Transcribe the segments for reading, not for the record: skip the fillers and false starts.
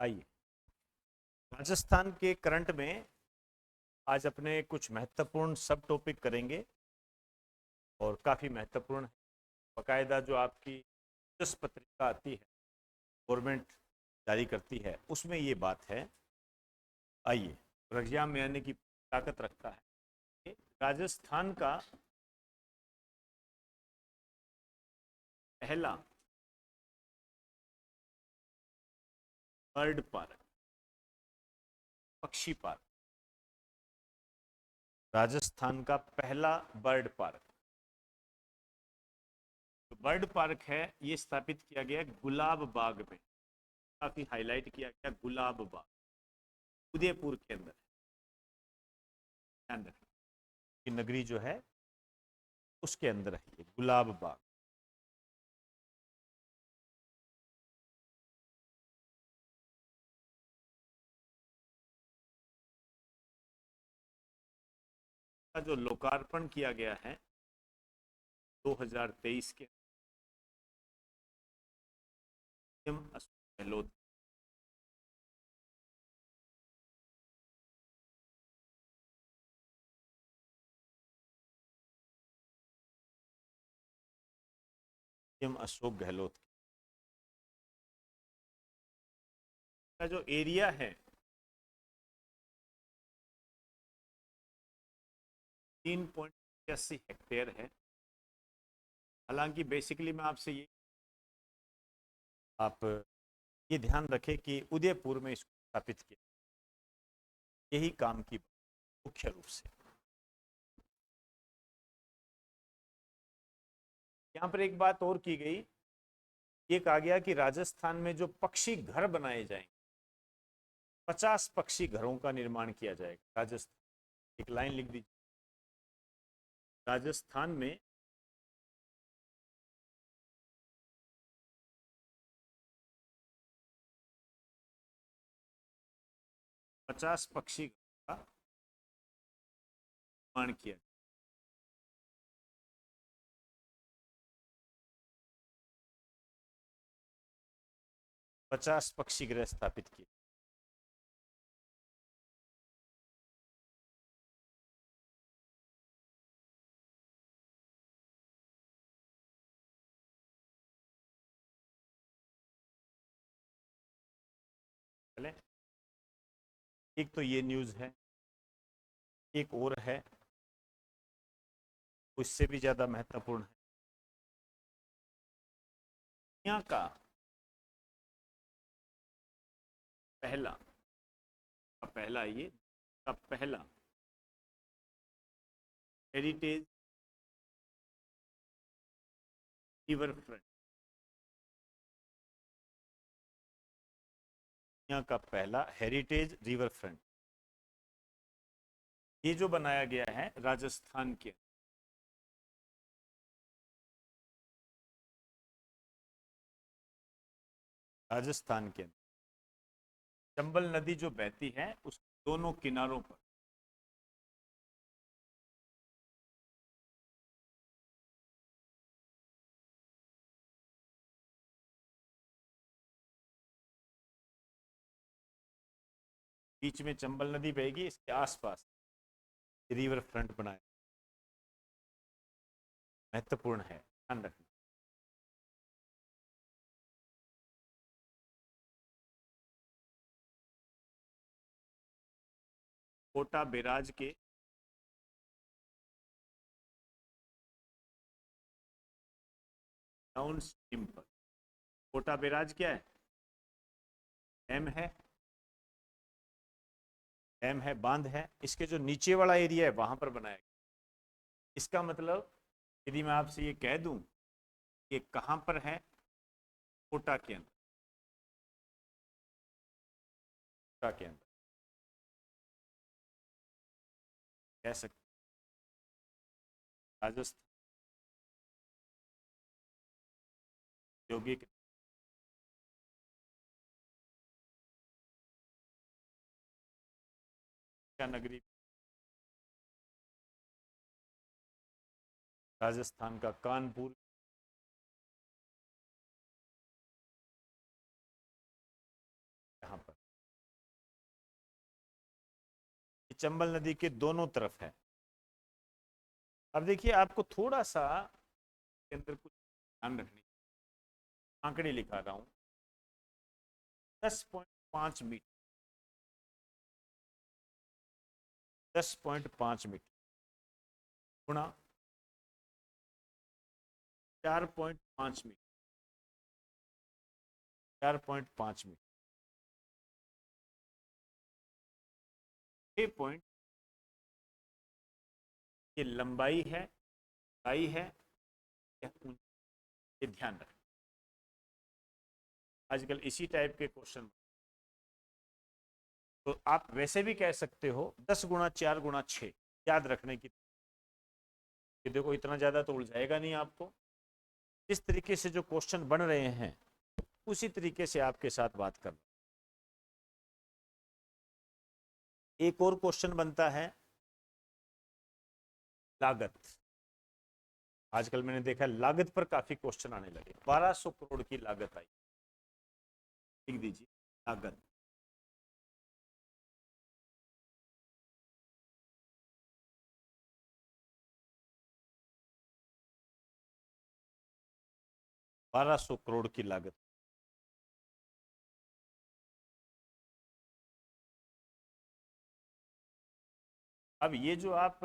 आइए, राजस्थान के करंट में आज अपने कुछ महत्वपूर्ण सब टॉपिक करेंगे और काफ़ी महत्वपूर्ण है। बाकायदा जो आपकी जिस पत्रिका आती है, गवर्नमेंट जारी करती है, उसमें ये बात है। आइए, एग्जाम में आने की ताकत रखता है कि राजस्थान का पहला बर्ड पार्क, पक्षी पार्क, राजस्थान का पहला बर्ड पार्क, जो बर्ड पार्क है ये स्थापित किया गया गुलाब बाग में। काफी हाईलाइट किया गया गुलाब बाग, उदयपुर के अंदर। ध्यान रखिए कि नगरी जो है उसके अंदर है ये गुलाब बाग। का जो लोकार्पण किया गया है 2023 के अशोक गहलोत। अशोक गहलोत का जो एरिया है 3.86 हेक्टेयर है। हालांकि बेसिकली मैं आपसे ये आप ये ध्यान रखें कि उदयपुर में इसको स्थापित किया, यही काम की मुख्य रूप से। यहाँ पर एक बात और की गई, ये कहा गया कि राजस्थान में जो पक्षी घर बनाए जाएंगे, 50 पक्षी घरों का निर्माण किया जाएगा राजस्थान। एक लाइन लिख दीजिए, राजस्थान में 50 पक्षी का निर्माण किया। 50 पक्षी गृह स्थापित किए। चले, एक तो ये न्यूज है, एक और है उससे भी ज्यादा महत्वपूर्ण है। दुनिया का पहला हेरिटेज रिवर फ्रंट, दुनिया का पहला हेरिटेज रिवर फ्रंट, ये जो बनाया गया है राजस्थान के, राजस्थान के चंबल नदी जो बहती है उस दोनों किनारों पर बीच में चंबल नदी बहेगी, इसके आसपास रिवर फ्रंट बनाया, महत्वपूर्ण है, ध्यान रखना। कोटा बैराज के डाउन स्ट्रीम पर, कोटा बैराज क्या है? डैम है, बांध है, इसके जो नीचे वाला एरिया है वहां पर बनाया गया। इसका मतलब यदि मैं आपसे ये कह दूं कि कहां पर है, कोटा के अंदर, कोटा के अंदर कह सकते, राजस्थान औद्योगिक नगरी, राजस्थान का कानपुर, यहाँ पर चंबल नदी के दोनों तरफ है। अब देखिए आपको थोड़ा सा के अंदर कुछ ध्यान रखने, आंकड़े लिखा रहा हूं। 10.5 मीटर, 10.5 मीटर गुणा 4.5 मीटर, 4.5 मीटर, 6 पॉइंट, ये लंबाई है, ऊंचाई है, ये ध्यान रखें। आजकल इसी टाइप के क्वेश्चन, तो आप वैसे भी कह सकते हो 10 गुणा 4 गुणा 6, याद रखने की। देखो इतना ज्यादा तो उलझाएगा नहीं आपको। इस तरीके से जो क्वेश्चन बन रहे हैं उसी तरीके से आपके साथ बात करना। एक और क्वेश्चन बनता है लागत। आजकल मैंने देखा लागत पर काफी क्वेश्चन आने लगे। 1200 करोड़ की लागत आई, लिख दीजिए लागत। बारह सौ करोड़ की लागत। अब ये जो आप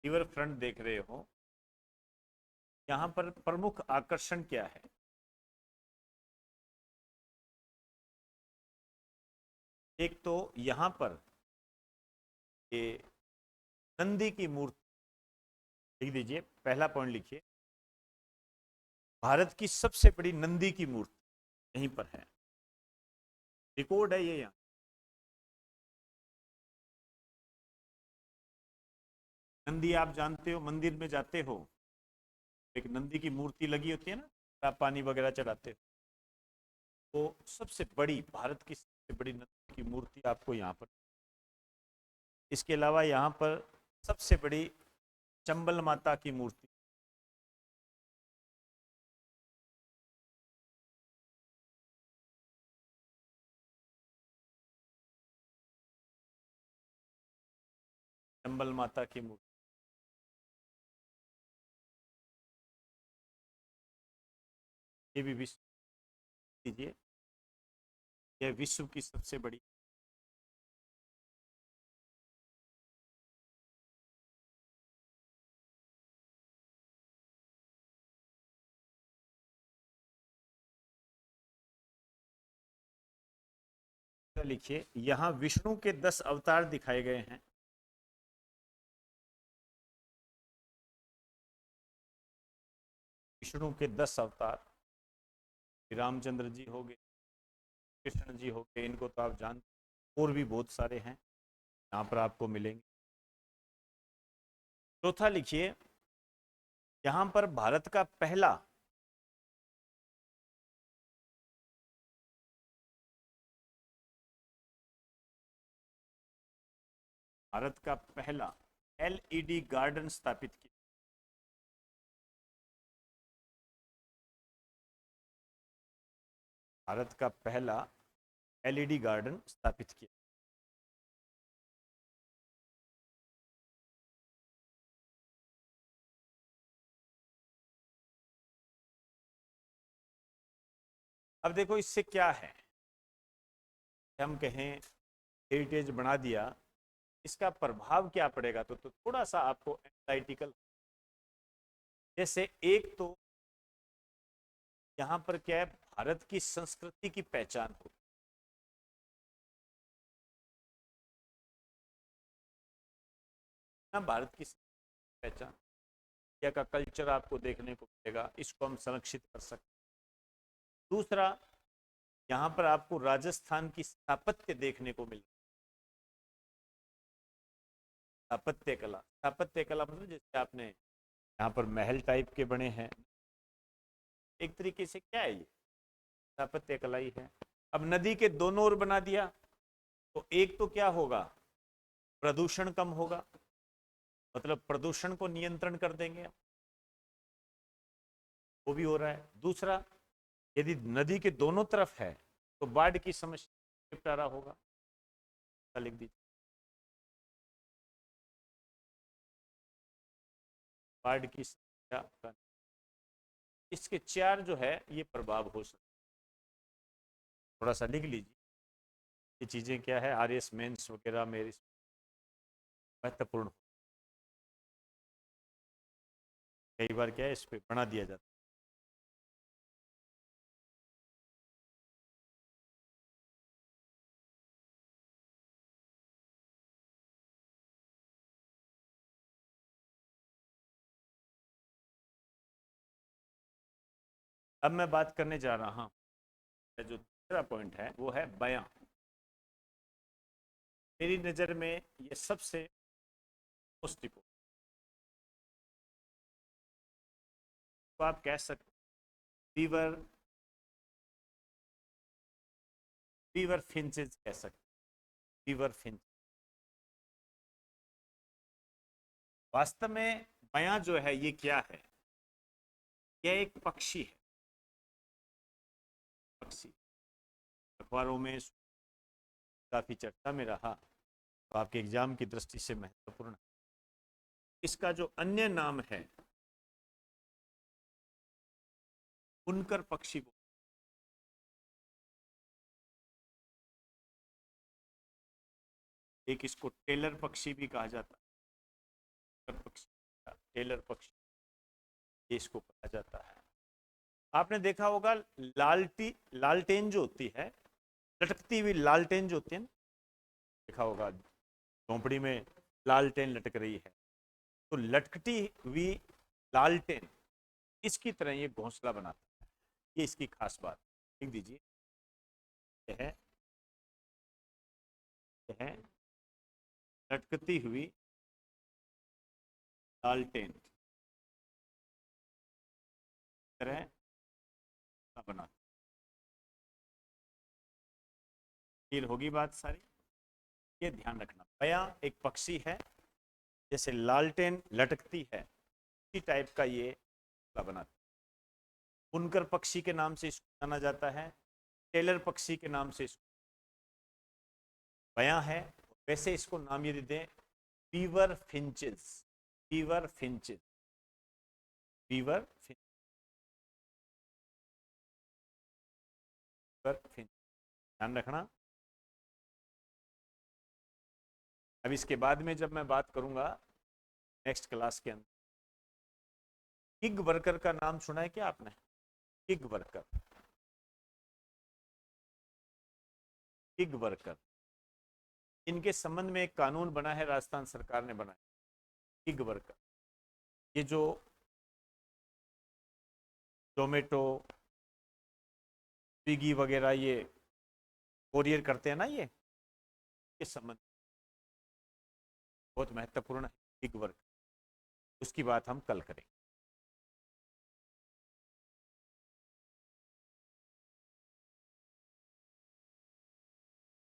रिवर फ्रंट देख रहे हो, यहां पर प्रमुख आकर्षण क्या है? एक तो यहां पर ये नंदी की मूर्ति, लिख दीजिए, पहला पॉइंट लिखिए, भारत की सबसे बड़ी नंदी की मूर्ति यहीं पर है, रिकॉर्ड है ये यहाँ। नंदी आप जानते हो, मंदिर में जाते हो, एक नंदी की मूर्ति लगी होती है ना, आप पानी वगैरह चढ़ाते हो, तो सबसे बड़ी, भारत की सबसे बड़ी नंदी की मूर्ति आपको यहाँ पर। इसके अलावा यहाँ पर सबसे बड़ी चंबल माता की मूर्ति, चंबल माता की मूर्ति, ये भी विश्व, लीजिए, यह विश्व की सबसे बड़ी। लिखिए, यहाँ विष्णु के 10 अवतार दिखाए गए हैं। विष्णु के 10 अवतार, रामचंद्र जी हो गए, कृष्ण जी हो गए, इनको तो आप जानते, और भी बहुत सारे हैं यहाँ पर आपको मिलेंगे। चौथा लिखिए, यहाँ पर भारत का पहला एलईडी गार्डन स्थापित किया। भारत का पहला एलईडी गार्डन स्थापित किया। अब देखो इससे क्या है, हम कहें हेरिटेज बना दिया, इसका प्रभाव क्या पड़ेगा? तो थोड़ा सा आपको एनालिटिकल, जैसे एक तो यहां पर क्या है, भारत की संस्कृति की पहचान हो, ना भारत की पहचान, इंडिया का कल्चर आपको देखने को मिलेगा, इसको हम संरक्षित कर सकते। दूसरा, यहाँ पर आपको राजस्थान की स्थापत्य देखने को मिल, स्थापत्य कला मतलब जैसे आपने यहाँ पर महल टाइप के बने हैं, एक तरीके से क्या है, ये स्थापत्य कला ही है। अब नदी के दोनों ओर बना दिया, तो एक तो क्या होगा, प्रदूषण कम होगा, मतलब प्रदूषण को नियंत्रण कर देंगे, वो भी हो रहा है। दूसरा, यदि नदी के दोनों तरफ है तो बाढ़ की समस्या निपटारा होगा, लिख दीजिए। वार्ड की संख्या का, इसके 4 जो है ये प्रभाव हो सकते। थोड़ा सा लिख लीजिए ये चीज़ें क्या है, RS मेंस वगैरह मेरी महत्वपूर्ण। कई बार क्या है इस पे बना दिया जाता है। अब मैं बात करने जा रहा हूँ, जो दूसरा पॉइंट है वो है बयां। मेरी नज़र में ये सबसे मोस्ट इम्पोर्टेंट, तो आप कह सकते फीवर, फीवर फिंचेस कह सकते, फीवर फिंच। वास्तव में बयां जो है ये क्या है, यह एक पक्षी है। पक्षी अखबारों में काफी चर्चा में रहा, तो आपके एग्जाम की दृष्टि से महत्वपूर्ण। इसका जो अन्य नाम है बुनकर पक्षी, एक इसको टेलर पक्षी भी कहा जाता है। पक्षी, टेलर पक्षी इसको कहा जाता है। आपने देखा होगा लालटेन जो होती है, लटकती हुई लालटेन जो होती है ना, देखा होगा झोंपड़ी में लालटेन लटक रही है, तो लटकती हुई लालटेन इसकी तरह ये घोंसला बनाता है। ये इसकी खास बात, लिख दीजिए। यह है, यह है लटकती हुई लालटेन तरह बना। क्लियर होगी बात सारी, ये ध्यान रखना। बयां एक पक्षी है, जैसे लालटेन लटकती है इसी टाइप का ये बनाता है। बुनकर पक्षी के नाम से इसको जाना जाता है, टेलर पक्षी के नाम से इसको बयां है। वैसे इसको नाम ये देते हैं fever finches, fever finches, fever Finch, ध्यान रखना। अब इसके बाद में जब मैं बात करूंगा नेक्स्ट क्लास के अंदर, गिग वर्कर का नाम सुना है क्या आपने? गिग वर्कर, गिग वर्कर, इनके संबंध में एक कानून बना है, राजस्थान सरकार ने बनाया। गिग वर्कर, ये जो जोमेटो, स्विगी वगैरह ये कोरियर करते हैं ना, ये इस संबंध बहुत महत्वपूर्ण है गिग वर्कर। उसकी बात हम कल करेंगे।